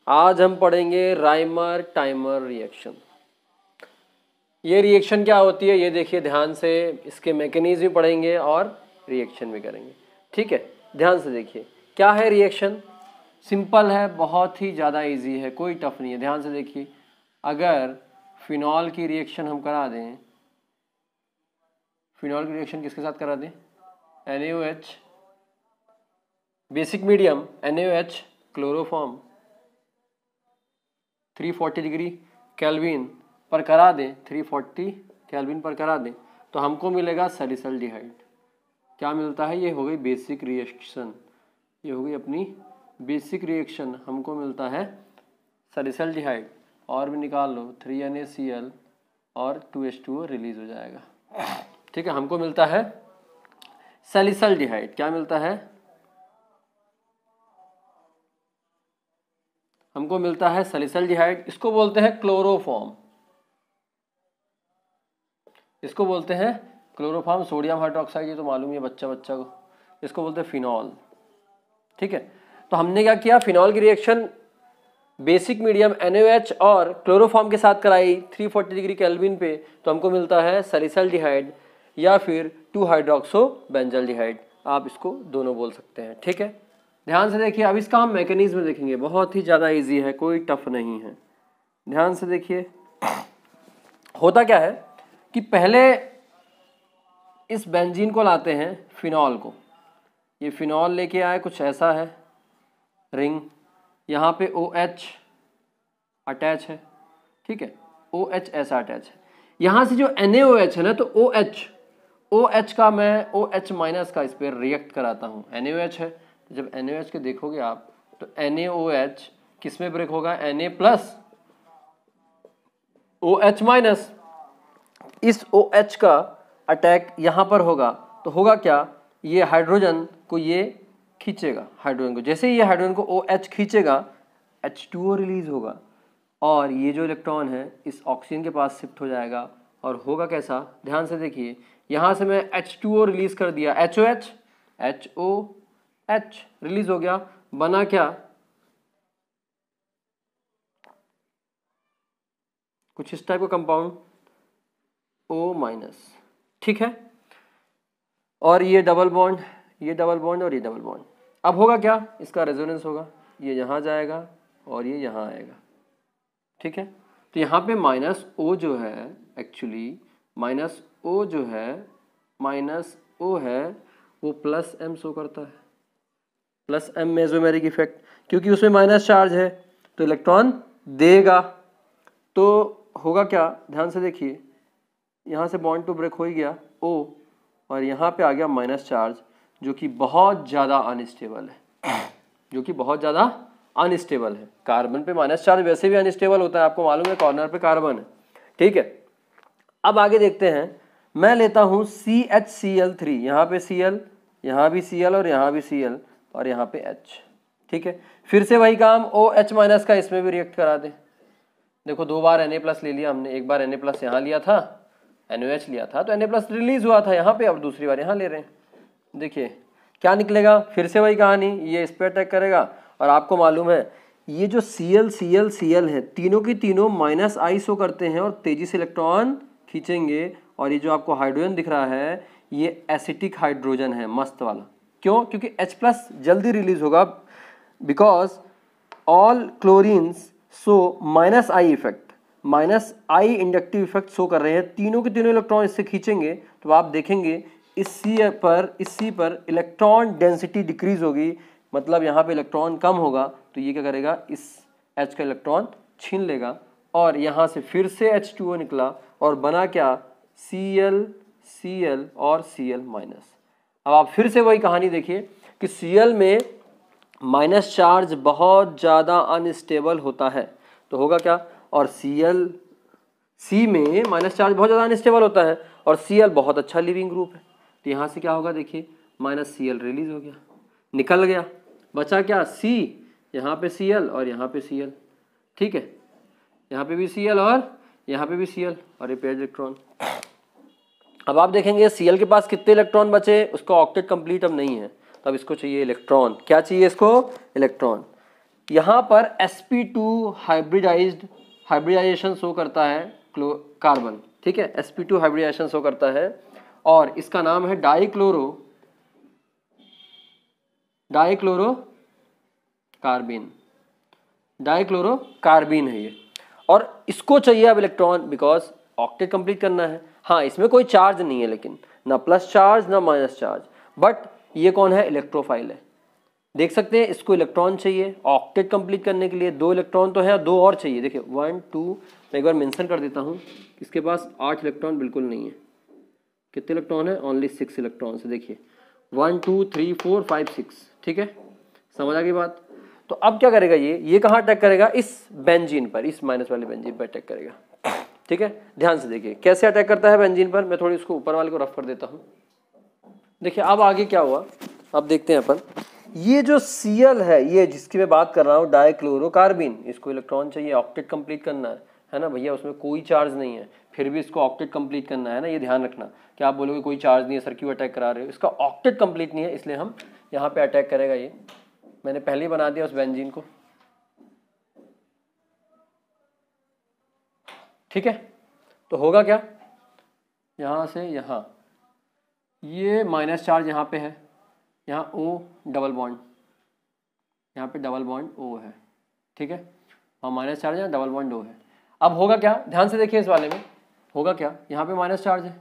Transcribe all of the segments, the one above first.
आज हम पढ़ेंगे राइमर टाइमर रिएक्शन। ये रिएक्शन क्या होती है ये देखिए ध्यान से, इसके मैकेनिज्म भी पढ़ेंगे और रिएक्शन भी करेंगे। ठीक है, ध्यान से देखिए क्या है रिएक्शन। सिंपल है, बहुत ही ज़्यादा इजी है, कोई टफ नहीं है। ध्यान से देखिए, अगर फिनॉल की रिएक्शन हम करा दें, फिनॉल की रिएक्शन किसके साथ करा दें? NaOH, basic medium NaOH chloroform 340 degree kelvin पर करा दें, 340 केल्विन पर करा दें तो हमको मिलेगा सैलिसल्डिहाइड। क्या मिलता है? ये हो गई बेसिक रिएक्शन, ये हो गई अपनी बेसिक रिएक्शन। हमको मिलता है सैलिसल्डिहाइड, और भी निकाल लो 3NaCl और 2H2O रिलीज हो जाएगा। ठीक है, हमको मिलता है सैलिसल्डिहाइड। क्या मिलता है? हमको मिलता है सैलिसल्डिहाइड। इसको बोलते हैं क्लोरोफॉर्म, इसको बोलते हैं क्लोरोफॉर्म। सोडियम हाइड्रोक्साइड ये तो मालूम है बच्चा को। इसको बोलते हैं फिनॉल। ठीक है, तो हमने क्या किया, फिनॉल की रिएक्शन बेसिक मीडियम NaOH और क्लोरोफॉर्म के साथ कराई 340 डिग्री केल्विन पे, तो हमको मिलता है सैलिसल्डिहाइड या फिर 2-हाइड्रोक्सोबेंजल्डिहाइड, आप इसको दोनों बोल सकते हैं। ठीक है, ध्यान से देखिए। अब इसका हम मैकेनिज्म देखेंगे, बहुत ही ज़्यादा इजी है, कोई टफ नहीं है। ध्यान से देखिए, होता क्या है कि पहले इस बेंजीन को लाते हैं, फिनॉल को। ये फिनॉल लेके आए, कुछ ऐसा है रिंग, यहाँ पे OH अटैच है। ठीक है, OH ऐसा अटैच है। यहाँ से जो NaOH है ना, तो OH का मैं OH माइनस का इस पर रिएक्ट कराता हूँ। NaOH है, तो जब NaOH के देखोगे आप तो NaOH किस में ब्रेक होगा? Na plus OH minus. इस OH का अटैक यहाँ पर होगा, तो होगा क्या, ये हाइड्रोजन को ये खींचेगा, हाइड्रोजन को। जैसे ही ये हाइड्रोजन को OH खींचेगा, H2O रिलीज होगा, और ये जो इलेक्ट्रॉन है इस ऑक्सीजन के पास शिफ्ट हो जाएगा। और होगा कैसा, ध्यान से देखिए, यहाँ से मैं H2O रिलीज कर दिया, HOH रिलीज हो गया, बना क्या, कुछ इस टाइप का कंपाउंड O माइनस। ठीक है, और ये डबल बॉन्ड, ये डबल बॉन्ड और ये डबल बॉन्ड। अब होगा क्या, इसका रेजोनेंस होगा, ये यहाँ जाएगा और ये यहाँ आएगा। ठीक है, तो यहाँ पे -O जो है, एक्चुअली -O जो है, -O है वो +M शो करता है। +M मेसोमेरिक इफेक्ट, क्योंकि उसमें माइनस चार्ज है तो इलेक्ट्रॉन देगा। तो होगा क्या, ध्यान से देखिए, यहाँ से बॉन्ड तो ब्रेक हो ही गया O, और यहाँ पे आ गया माइनस चार्ज, जो कि बहुत ज़्यादा अनस्टेबल है, जो कि बहुत ज़्यादा अनस्टेबल है। कार्बन पे माइनस चार्ज वैसे भी अनस्टेबल होता है, आपको मालूम है, कॉर्नर पे कार्बन है। ठीक है, अब आगे देखते हैं। मैं लेता हूँ CHCl3, यहाँ पे Cl, यहाँ भी Cl और यहाँ भी Cl और यहाँ पे H। ठीक है, फिर से वही काम, OH माइनस का इसमें भी रिएक्ट करा दे। देखो, 2 बार Na+ ले लिया हमने, एक बार Na+ यहाँ लिया था, NaOH लिया था, तो Na+ रिलीज हुआ था यहाँ पे, अब दूसरी बार यहाँ ले रहे हैं। देखिए क्या निकलेगा, फिर से वही कहानी, ये इस पे अटैक करेगा। और आपको मालूम है ये जो Cl है, तीनों की तीनों -I शो करते हैं और तेजी से इलेक्ट्रॉन खींचेंगे। और ये जो आपको हाइड्रोजन दिख रहा है, ये एसिटिक हाइड्रोजन है, मस्त वाला। क्यों? क्योंकि H+ जल्दी रिलीज होगा, because all chlorines show -I effect, -I inductive effect show कर रहे हैं। तीनों के तीनों इलेक्ट्रॉन इससे खींचेंगे, तो आप देखेंगे इस C पर इलेक्ट्रॉन डेंसिटी डिक्रीज होगी, मतलब यहाँ पे इलेक्ट्रॉन कम होगा। तो ये क्या करेगा, इस H का इलेक्ट्रॉन छीन लेगा, और यहाँ से फिर से H2O निकला और बना क्या, Cl और Cl-। अब आप फिर से वही कहानी देखिए कि Cl में माइनस चार्ज बहुत ज़्यादा अनस्टेबल होता है, तो होगा क्या, और C में माइनस चार्ज बहुत ज़्यादा अनस्टेबल होता है और Cl बहुत अच्छा लिविंग ग्रुप है। तो यहाँ से क्या होगा, देखिए -Cl रिलीज हो गया, निकल गया, बचा क्या, C, यहाँ पे Cl और यहाँ पे Cl। ठीक है, यहाँ पे भी Cl और यहाँ पे भी Cl और ये पेयर्ड इलेक्ट्रॉन। अब आप देखेंगे Cl के पास कितने इलेक्ट्रॉन बचे, उसका ऑक्टेट कंप्लीट अब नहीं है, तो अब इसको चाहिए इलेक्ट्रॉन। क्या चाहिए इसको, इलेक्ट्रॉन। यहाँ पर sp2 हाइब्रिडाइजेशन शो करता है कार्बन, ठीक है, sp2 हाइब्रिडाइजेशन शो करता है और इसका नाम है डाइक्लोरो कार्बिन है ये। और इसको चाहिए अब इलेक्ट्रॉन, बिकॉज ऑक्टेट कंप्लीट करना है। हाँ, इसमें कोई चार्ज नहीं है, लेकिन ना प्लस चार्ज ना माइनस चार्ज, बट ये कौन है, इलेक्ट्रोफाइल है। देख सकते हैं इसको इलेक्ट्रॉन चाहिए ऑक्टेट कंप्लीट करने के लिए, 2 इलेक्ट्रॉन तो है, 2 और चाहिए। देखिए 1 2, मैं एक बार मेंशन कर देता हूँ, इसके पास 8 इलेक्ट्रॉन बिल्कुल नहीं है। कितने इलेक्ट्रॉन है, ओनली 6 इलेक्ट्रॉन से। देखिए 1 2 3 4 5 6, ठीक है, समझ आ गई बात। तो अब क्या करेगा ये कहाँ अटैक करेगा, इस बेंजीन पर, इस माइनस वाले बेंजीन पर अटैक करेगा, ठीक है। ध्यान से देखिए कैसे अटैक करता है बेंजीन पर। मैं थोड़ी इसको ऊपर वाले को रफ कर देता हूँ। देखिए अब आगे क्या हुआ, अब देखते हैं अपन। ये जो Cl है, ये जिसकी मैं बात कर रहा हूँ डाइक्लोरोकार्बिन, इसको इलेक्ट्रॉन चाहिए ऑक्टेट कंप्लीट करना है ना भैया, उसमें कोई चार्ज नहीं है, फिर भी इसको ऑक्टेट कंप्लीट करना है ना, ये ध्यान रखना। क्या आप बोलोगे कोई चार्ज नहीं है सर, क्यों अटैक करा रहे हो, इसका ऑक्टेट कंप्लीट नहीं है, इसलिए हम यहाँ पे अटैक करेगा। ये मैंने पहले ही बना दिया उस बेंजीन को, ठीक है। तो होगा क्या, यहाँ से यहाँ ये माइनस चार्ज यहाँ पे है, यहाँ O डबल बॉन्ड, यहाँ पे डबल बॉन्ड O है, ठीक है, और माइनस चार्ज है, डबल बॉन्ड O है। अब होगा क्या, ध्यान से देखिए इस वाले में होगा क्या, यहाँ पे माइनस चार्ज है,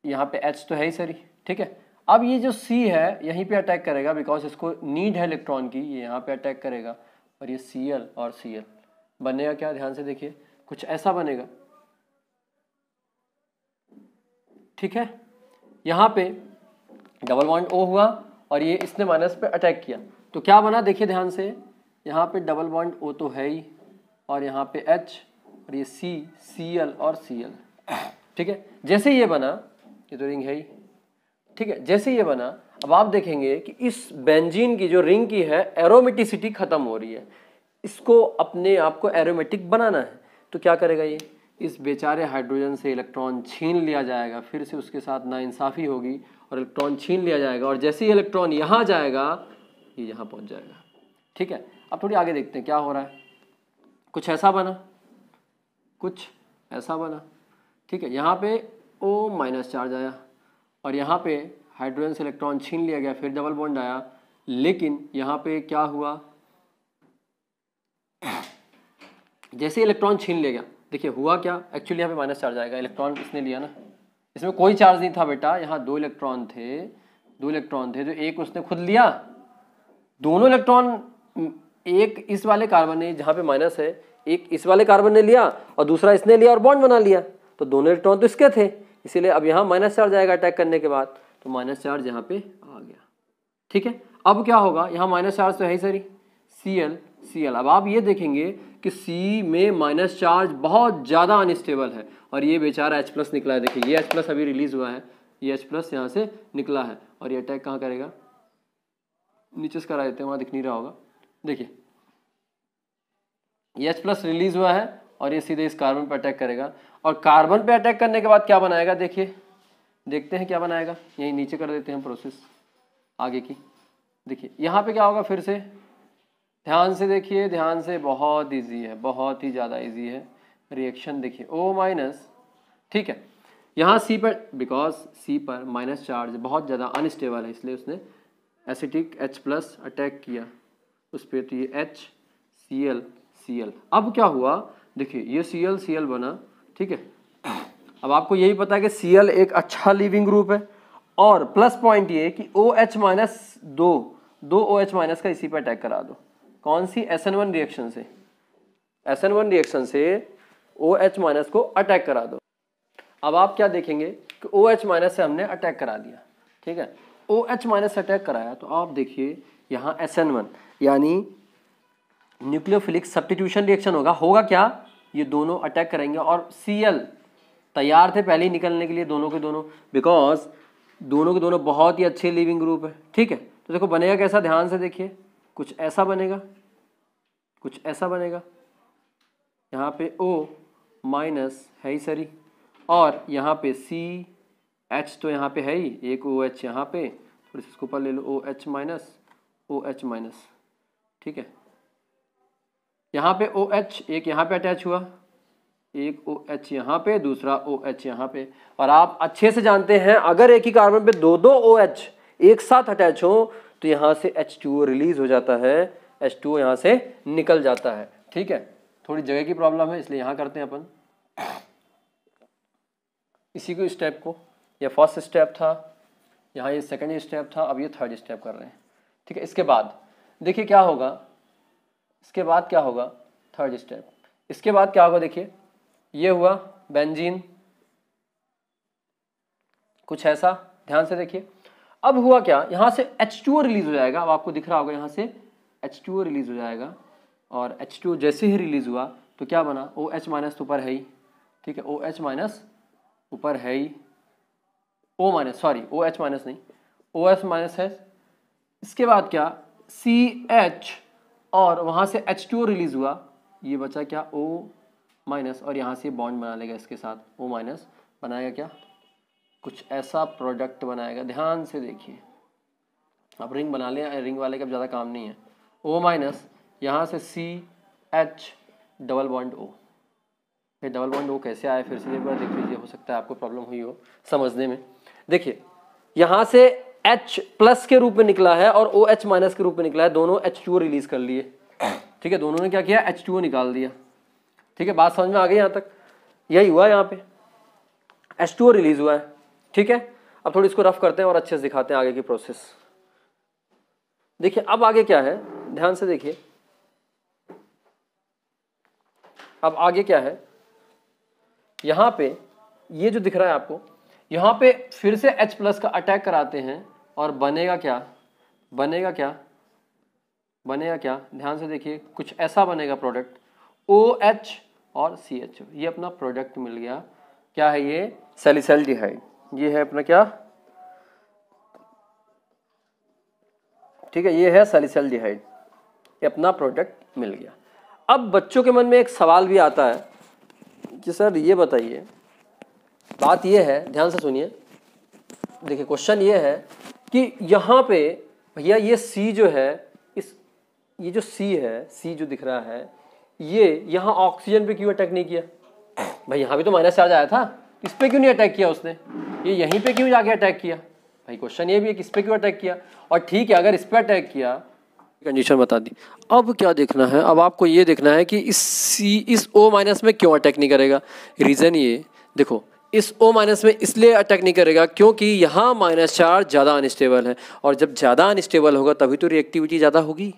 यहाँ पे H तो है ही सर, ठीक है। अब ये जो C है यहीं पे अटैक करेगा, बिकॉज इसको नीड है इलेक्ट्रॉन की, ये यहाँ पे अटैक करेगा और ये Cl और Cl बनेगा क्या, ध्यान से देखिए कुछ ऐसा बनेगा, ठीक है। यहाँ पे डबल बॉन्ड O हुआ और ये इसने माइनस पे अटैक किया, तो क्या बना देखिए ध्यान से, यहाँ पे डबल बॉन्ड O तो है ही और यहाँ पे H और ये C, Cl और Cl, ठीक है। जैसे ये बना, ये तो रिंग है ही, ठीक है, जैसे ये बना, अब आप देखेंगे कि इस बेंजीन की जो रिंग की है एरोमेटिसिटी खत्म हो रही है, इसको अपने आप को एरोमेटिक बनाना है। तो क्या करेगा ये, इस बेचारे हाइड्रोजन से इलेक्ट्रॉन छीन लिया जाएगा, फिर से उसके साथ नाइंसाफ़ी होगी और इलेक्ट्रॉन छीन लिया जाएगा, और जैसे ही इलेक्ट्रॉन यहाँ जाएगा ये यहाँ पहुँच जाएगा, ठीक है। अब थोड़ी आगे देखते हैं क्या हो रहा है, कुछ ऐसा बना, कुछ ऐसा बना, ठीक है। यहाँ पे O माइनस चार्ज आया और यहाँ पे हाइड्रोजन से इलेक्ट्रॉन छीन लिया गया, फिर डबल बॉन्ड आया, लेकिन यहाँ पे क्या हुआ, जैसे इलेक्ट्रॉन छीन लिया गया, देखिए हुआ क्या, एक्चुअली यहाँ पे माइनस चार्ज आएगा, इलेक्ट्रॉन इसने लिया ना, इसमें कोई चार्ज नहीं था बेटा, यहाँ 2 इलेक्ट्रॉन थे जो एक उसने खुद लिया, दोनों इलेक्ट्रॉन एक इस वाले कार्बन ने जहाँ पे माइनस है, एक इस वाले कार्बन ने लिया और दूसरा इसने लिया और बॉन्ड बना लिया, तो दोनों इलेक्ट्रॉन तो इसके थे, इसीलिए अब यहाँ माइनस चार्ज आएगा अटैक करने के बाद, तो माइनस चार्ज यहाँ पे आ गया, ठीक है। अब क्या होगा, यहाँ माइनस चार्ज तो है ही सर, Cl। अब आप ये देखेंगे कि C में माइनस चार्ज बहुत ज़्यादा अनस्टेबल है और ये बेचारा H+ निकला है। देखिए ये H+ अभी रिलीज हुआ है, ये H+ यहाँ से निकला है और ये अटैक कहाँ करेगा, नीचे से करा देते हैं, वहाँ दिख नहीं रहा होगा, देखिए ये H+ रिलीज हुआ है और ये सीधे इस कार्बन पर अटैक करेगा, और कार्बन पे अटैक करने के बाद क्या बनाएगा, देखिए देखते हैं क्या बनाएगा, यही नीचे कर देते हैं प्रोसेस आगे की। देखिए यहाँ पे क्या होगा, फिर से ध्यान से देखिए, ध्यान से, बहुत इजी है, बहुत ही ज़्यादा इजी है रिएक्शन। देखिए O-, ठीक है, यहाँ C पर, बिकॉज C पर माइनस चार्ज बहुत ज़्यादा अनस्टेबल है, इसलिए उसने एसिटिक H+ अटैक किया उस पर, तो ये Cl। अब क्या हुआ, देखिए ये Cl बना, ठीक है। अब आपको यही पता है कि Cl एक अच्छा लीविंग ग्रुप है, और प्लस पॉइंट ये कि OH- दो OH- का इसी पर अटैक करा दो, कौन सी, SN1 रिएक्शन से, SN1 रिएक्शन से OH- को अटैक करा दो। अब आप क्या देखेंगे कि OH- से हमने अटैक करा दिया, ठीक है, OH- से अटैक कराया, तो आप देखिए यहाँ SN1 यानी न्यूक्लियोफिलिक सब्स्टिट्यूशन रिएक्शन होगा क्या, ये दोनों अटैक करेंगे और Cl तैयार थे पहले ही निकलने के लिए, दोनों के दोनों, बिकॉज दोनों के दोनों बहुत ही अच्छे लिविंग ग्रुप है, ठीक है। तो देखो बनेगा कैसा, ध्यान से देखिए, कुछ ऐसा बनेगा, कुछ ऐसा बनेगा, यहाँ पे O- है ही सरी, और यहाँ पे CH तो यहाँ पे है ही, एक OH यहाँ पे, थोड़ी सी इसको ऊपर ले लो, OH-, ठीक है, यहाँ पे OH एक यहाँ पे अटैच हुआ, एक OH यहाँ पे, दूसरा OH यहाँ पे। और आप अच्छे से जानते हैं अगर एक ही कार्बन पे दो दो OH एक साथ अटैच हो तो यहाँ से H2O रिलीज हो जाता है, H2O यहाँ से निकल जाता है। ठीक है, थोड़ी जगह की प्रॉब्लम है इसलिए यहाँ करते हैं अपन इसी को स्टेप को। यह फर्स्ट स्टेप था, यहाँ ये सेकंड स्टेप था, अब ये थर्ड स्टेप कर रहे हैं। ठीक है, इसके बाद देखिए क्या होगा, इसके बाद क्या होगा, थर्ड स्टेप। इसके बाद क्या होगा, देखिए ये हुआ बेंजीन, कुछ ऐसा, ध्यान से देखिए। अब हुआ क्या, यहाँ से H2O रिलीज हो जाएगा। अब आपको दिख रहा होगा यहाँ से H2O रिलीज हो जाएगा, और H2O जैसे ही रिलीज हुआ तो क्या बना, OH माइनस ऊपर है ही। ठीक है, OH माइनस ऊपर है ही, O minus, sorry OH minus नहीं, OH माइनस है। इसके बाद क्या, CH और वहाँ से H2O रिलीज हुआ, ये बचा क्या, O माइनस, और यहाँ से बॉन्ड बना लेगा इसके साथ, O माइनस बनाएगा क्या, कुछ ऐसा प्रोडक्ट बनाएगा। ध्यान से देखिए, अब रिंग बना लें, रिंग वाले का ज़्यादा काम नहीं है। O माइनस, यहाँ से CH डबल बॉन्ड O। फिर डबल बॉन्ड O कैसे आए, फिर से एक बार देख लीजिए, हो सकता है आपको प्रॉब्लम हुई हो समझने में। देखिए यहाँ से H प्लस के रूप में निकला है और OH माइनस के रूप में निकला है, दोनों H2O रिलीज कर लिए। ठीक है, दोनों ने क्या किया, H2O निकाल दिया। ठीक है, बात समझ में आ गई यहाँ तक, यही हुआ, यहाँ पे H2O रिलीज हुआ है। ठीक है, अब थोड़ी इसको रफ करते हैं और अच्छे से दिखाते हैं आगे की प्रोसेस। देखिए अब आगे क्या है, ध्यान से देखिए, अब आगे क्या है, यहाँ पे ये जो दिख रहा है आपको, यहाँ पे फिर से H प्लस का अटैक कराते हैं और बनेगा क्या, बनेगा क्या, बनेगा क्या, ध्यान से देखिए, कुछ ऐसा बनेगा प्रोडक्ट, OH और CH, ये अपना प्रोडक्ट मिल गया। क्या है ये, सैलिसल्डिहाइड, ये है अपना क्या, ठीक है, ये है सैलिसल्डिहाइड, ये अपना प्रोडक्ट मिल गया। अब बच्चों के मन में एक सवाल भी आता है कि सर ये बताइए, बात ये है, ध्यान से सुनिए, देखिए क्वेश्चन ये है कि यहाँ पे भैया ये C जो है, ये जो C है, C जो दिख रहा है, ये यहाँ ऑक्सीजन पे क्यों अटैक नहीं किया, भाई यहाँ भी तो माइनस चार्ज आया था, इस पे क्यों नहीं अटैक किया उसने, ये यहीं पे क्यों जाके अटैक किया, भाई क्वेश्चन ये भी है कि इस पे क्यों अटैक किया। और ठीक है, अगर इस पे अटैक किया, कंडीशन बता दी। अब क्या देखना है, अब आपको ये देखना है कि इस O माइनस में क्यों अटैक नहीं करेगा। रीज़न ये देखो, इस O माइनस में इसलिए अटैक नहीं करेगा क्योंकि यहाँ माइनस चार्ज ज़्यादा अनस्टेबल है, और जब ज़्यादा अनस्टेबल होगा तभी तो रिएक्टिविटी ज़्यादा होगी,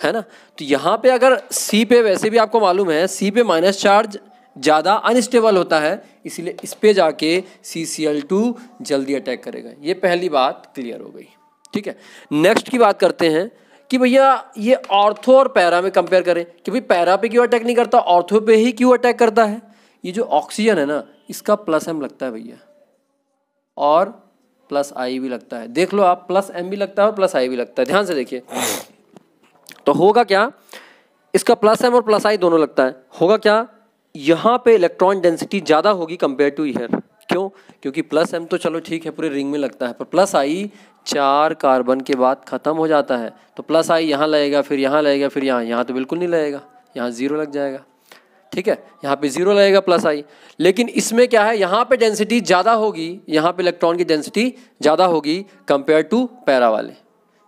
है ना। तो यहाँ पे अगर C पे, वैसे भी आपको मालूम है C पे माइनस चार्ज ज़्यादा अनस्टेबल होता है, इसलिए इस पे जाके CCl2 जल्दी अटैक करेगा। ये पहली बात क्लियर हो गई। ठीक है, नेक्स्ट की बात करते हैं कि भैया ये ऑर्थो और पैरा में कंपेयर करें कि भाई पैरा पे क्यों अटैक नहीं करता, ऑर्थो पे ही क्यों अटैक करता है। ये जो ऑक्सीजन है ना, इसका प्लस M लगता है भैया, और प्लस I भी लगता है। देख लो आप, प्लस M भी लगता है और प्लस I भी लगता है, ध्यान से देखिए। तो होगा क्या, इसका प्लस M और प्लस I दोनों लगता है, होगा क्या, यहाँ पे इलेक्ट्रॉन डेंसिटी ज़्यादा होगी कंपेयर टू ईयर। क्यों, क्योंकि प्लस M तो चलो ठीक है पूरे रिंग में लगता है, पर प्लस I 4 कार्बन के बाद ख़त्म हो जाता है। तो प्लस I यहाँ लगेगा, फिर यहाँ लगेगा, फिर यहाँ तो बिल्कुल नहीं लगेगा, यहाँ 0 लग जाएगा। ठीक है, यहाँ पे 0 लगेगा प्लस I। लेकिन इसमें क्या है, यहाँ पे डेंसिटी ज़्यादा होगी, यहाँ पे इलेक्ट्रॉन की डेंसिटी ज़्यादा होगी कंपेयर टू पैरा वाले।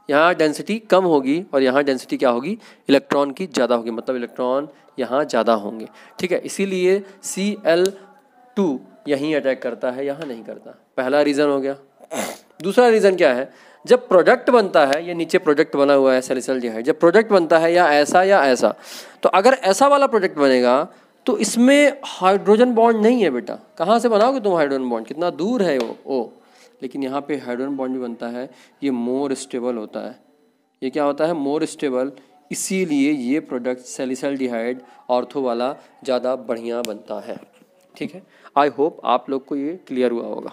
यहाँ डेंसिटी कम होगी और यहाँ डेंसिटी क्या होगी, इलेक्ट्रॉन की ज़्यादा होगी, मतलब इलेक्ट्रॉन यहाँ ज़्यादा होंगे। ठीक है, इसीलिए Cl2 यहीं अटैक करता है, यहाँ नहीं करता। पहला रीज़न हो गया। दूसरा रीज़न क्या है, जब प्रोडक्ट बनता है, ये नीचे प्रोडक्ट बना हुआ है सैलिसल्डिहाइड, जब प्रोडक्ट बनता है या ऐसा, तो अगर ऐसा वाला प्रोडक्ट बनेगा तो इसमें हाइड्रोजन बॉन्ड नहीं है बेटा। कहाँ से बनाओगे तुम हाइड्रोजन बॉन्ड, कितना दूर है वो, लेकिन यहाँ पे हाइड्रोजन बॉन्ड भी बनता है, ये मोर स्टेबल होता है। ये क्या होता है, मोर स्टेबल, इसीलिए ये प्रोडक्ट सैलिसल्डिहाइड ऑर्थो वाला ज़्यादा बढ़िया बनता है। ठीक है, आई होप आप लोग को ये क्लियर हुआ होगा।